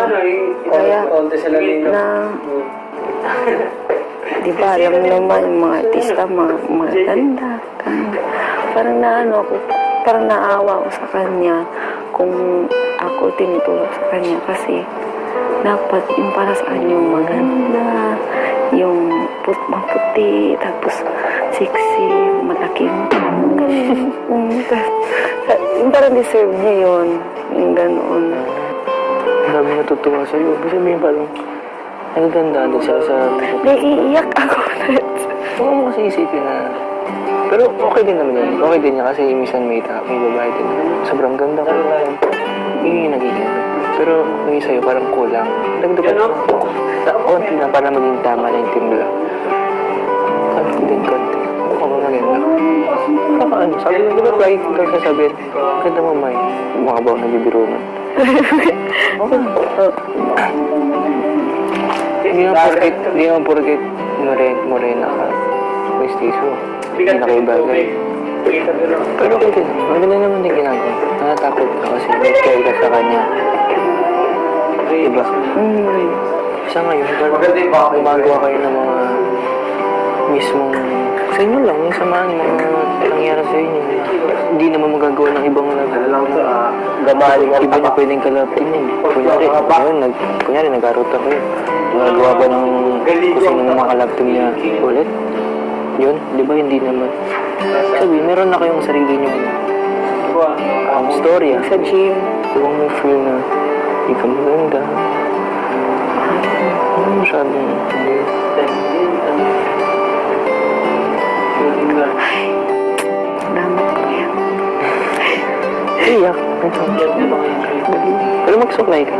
Kaya, na, di ba, alam mo naman, yung mga artista, mga ganda. Parang naano ako, parang naawa ako sa kanya kung ako tinutulog sa kanya kasi dapat yung para sa kanya yung maganda, yung maputi, tapos sexy, malaki yung parang deserve niya yun, yung ganoon. Ang dami natutuwa sa'yo. Kasi may parang nagagandaan din siya sa... Naiiyak ako. Oo mo kasi isipin na... Pero okay din naman yan. Okay din niya kasi minsan may babae din. Sobrang ganda ko lang. Yun yung nagiging. Pero may sa'yo parang kulang. Nagdapat mo. Konti na para maging tama na yung timbla. Konti. Ako ba maganda? Saka ano, sabi mo, di ba kahit sasabihin, ganda mo may mga bawa nabibiro na. Okay. Hindi naman porket morena ka. Mestizo. Hindi na kayo bagay. Pero okay din. Maganda naman din ginagawa. Natatakot ka kasi may care ka sa kanya. Diba? Sa ngayon, gumagawa kayo ng mga mismong sa inyo lang, yung samahan, yung mga nangyari sa inyo. Hindi naman magagawa ng ibang iba niya pwedeng kalapin yun. Kunyari, nag-aruta kayo. Magagawa ba ng kung sino mga kalapin niya ulit? Yun, di ba hindi naman? Sabi, meron na kayong sarili niyong storya. Sa gym. Huwag mo feel na hindi ka maganda. Ano masyadong... Salamat ko yan. Iyak. Pero magsuklay ka.